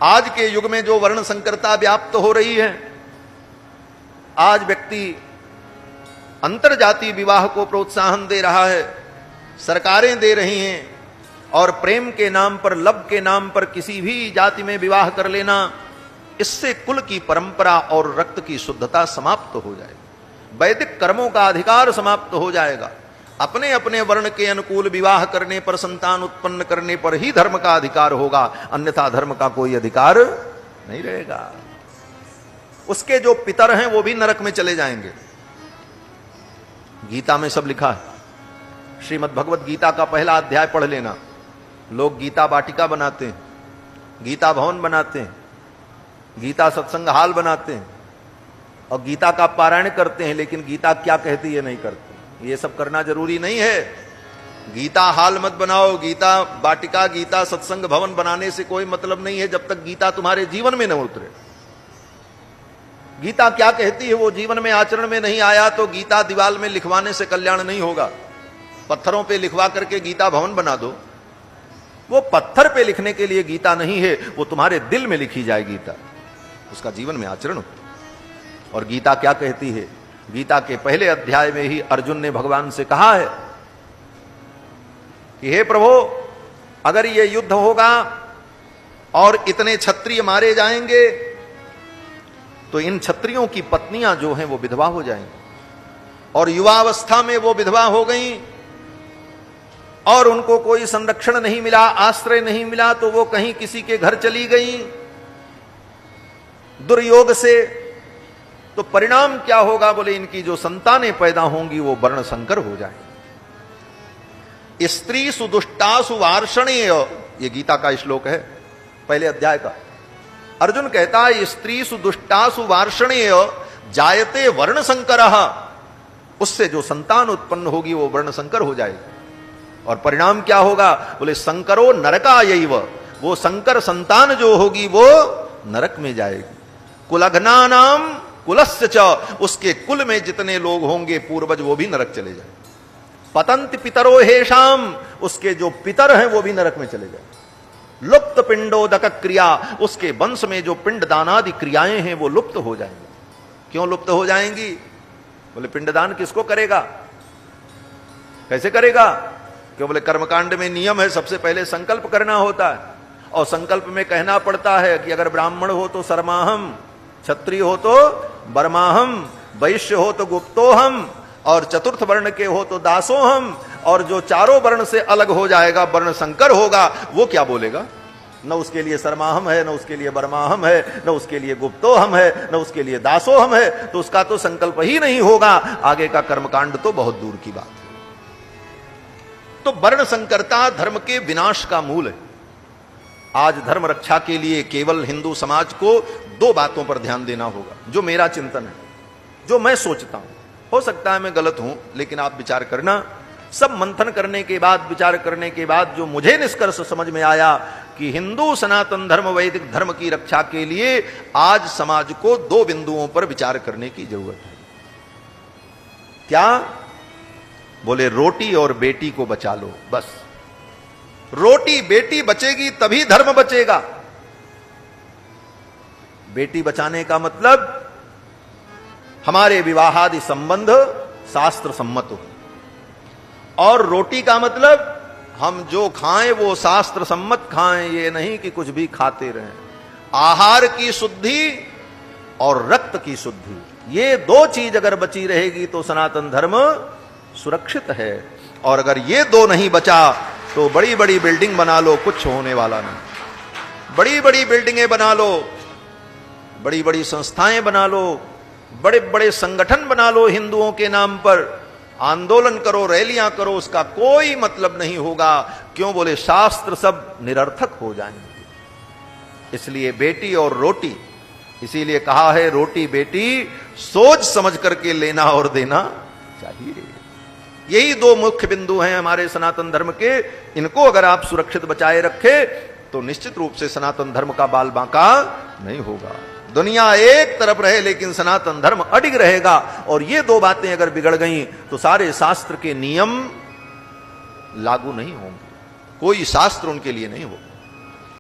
आज के युग में जो वर्ण संकरता व्याप्त हो रही है, आज व्यक्ति अंतरजातीय विवाह को प्रोत्साहन दे रहा है, सरकारें दे रही हैं, और प्रेम के नाम पर, लब के नाम पर किसी भी जाति में विवाह कर लेना, इससे कुल की परंपरा और रक्त की शुद्धता समाप्त हो जाएगी, वैदिक कर्मों का अधिकार समाप्त हो जाएगा। अपने अपने वर्ण के अनुकूल विवाह करने पर, संतान उत्पन्न करने पर ही धर्म का अधिकार होगा, अन्यथा धर्म का कोई अधिकार नहीं रहेगा। उसके जो पितर हैं वो भी नरक में चले जाएंगे। गीता में सब लिखा है। श्रीमद् भगवत गीता का पहला अध्याय पढ़ लेना। लोग गीता वाटिका बनाते हैं, गीता भवन बनाते हैं, गीता सत्संग हाल बनाते हैं और गीता का पारायण करते हैं, लेकिन गीता क्या कहती है नहीं करते। ये सब करना जरूरी नहीं है। गीता हाल मत बनाओ, गीता वाटिका, गीता सत्संग भवन बनाने से कोई मतलब नहीं है जब तक गीता तुम्हारे जीवन में न उतरे। गीता क्या कहती है वो जीवन में आचरण में नहीं आया तो गीता दीवाल में लिखवाने से कल्याण नहीं होगा। पत्थरों पे लिखवा करके गीता भवन बना दो, वो पत्थर पे लिखने के लिए गीता नहीं है, वो तुम्हारे दिल में लिखी जाए गीता, उसका जीवन में आचरण हो। और गीता क्या कहती है? गीता के पहले अध्याय में ही अर्जुन ने भगवान से कहा है कि हे प्रभु, अगर ये युद्ध होगा और इतने क्षत्रिय मारे जाएंगे तो इन क्षत्रियों की पत्नियां जो हैं वो विधवा हो जाएंगी, और युवावस्था में वो विधवा हो गई और उनको कोई संरक्षण नहीं मिला, आश्रय नहीं मिला, तो वो कहीं किसी के घर चली गई दुर्योग से, तो परिणाम क्या होगा? बोले इनकी जो संतानें पैदा होंगी वो वर्ण संकर हो जाएंगी। स्त्री सुदुष्टासु वार्षणेय, ये गीता का श्लोक है पहले अध्याय का। अर्जुन कहता है स्त्री सुदुष्टासु वार्षणेय जायते वर्ण संकरः, उससे जो संतान उत्पन्न होगी वो वर्ण संकर हो जाएगी। और परिणाम क्या होगा? बोले संकरो नरकायैव, वो संकर संतान जो होगी वो नरक में जाएगी। कुलघ्नानाम कुलस्य च, उसके कुल में जितने लोग होंगे पूर्वज वो भी नरक चले जाए। पतंत पितरो हेषाम, उसके जो पितर हैं वो भी नरक में चले जाए। लुप्त पिंडोदक क्रिया, उसके वंश में जो पिंड दानादि क्रियाएं हैं वो लुप्त हो जाएंगी। क्यों लुप्त हो जाएंगी? बोले पिंडदान किसको करेगा, कैसे करेगा? क्यों? बोले कर्मकांड में नियम है, सबसे पहले संकल्प करना होता है, और संकल्प में कहना पड़ता है कि अगर ब्राह्मण हो तो सर्माहम, क्षत्रिय हो तो बर्माहम, वैश्य हो तो गुप्तोहम, और चतुर्थ वर्ण के हो तो दासोहम, और जो चारों वर्ण से अलग हो जाएगा, वर्ण संकर होगा, वो क्या बोलेगा? न उसके लिए सर्माहम है, न उसके लिए बर्माहम है, न उसके लिए गुप्तोहम है, न उसके लिए दासोहम है, तो उसका तो संकल्प ही नहीं होगा। आगे का कर्मकांड तो बहुत दूर की बात है। तो वर्ण संकरता धर्म के विनाश का मूल है। आज धर्म रक्षा के लिए केवल हिंदू समाज को दो बातों पर ध्यान देना होगा, जो मेरा चिंतन है, जो मैं सोचता हूं। हो सकता है मैं गलत हूं, लेकिन आप विचार करना। सब मंथन करने के बाद, विचार करने के बाद जो मुझे निष्कर्ष समझ में आया कि हिंदू सनातन धर्म, वैदिक धर्म की रक्षा के लिए आज समाज को दो बिंदुओं पर विचार करने की जरूरत है। क्या? बोले रोटी और बेटी को बचा लो, बस। रोटी बेटी बचेगी तभी धर्म बचेगा। बेटी बचाने का मतलब हमारे विवाहादि संबंध शास्त्र सम्मत हो, और रोटी का मतलब हम जो खाएं वो शास्त्र सम्मत खाएं, ये नहीं कि कुछ भी खाते रहें। आहार की शुद्धि और रक्त की शुद्धि, ये दो चीज अगर बची रहेगी तो सनातन धर्म सुरक्षित है। और अगर ये दो नहीं बचा तो बड़ी बड़ी बिल्डिंग बना लो, कुछ होने वाला नहीं। बड़ी बड़ी बिल्डिंगें बना लो, बड़ी बड़ी संस्थाएं बना लो, बड़े बड़े संगठन बना लो, हिंदुओं के नाम पर आंदोलन करो, रैलियां करो, उसका कोई मतलब नहीं होगा। क्यों? बोले शास्त्र सब निरर्थक हो जाएंगे। इसलिए बेटी और रोटी, इसीलिए कहा है रोटी बेटी सोच समझ करके लेना और देना चाहिए। यही दो मुख्य बिंदु हैं हमारे सनातन धर्म के। इनको अगर आप सुरक्षित बचाए रखे तो निश्चित रूप से सनातन धर्म का बाल बांका नहीं होगा। दुनिया एक तरफ रहे लेकिन सनातन धर्म अडिग रहेगा। और ये दो बातें अगर बिगड़ गईं तो सारे शास्त्र के नियम लागू नहीं होंगे, कोई शास्त्र उनके लिए नहीं होगा।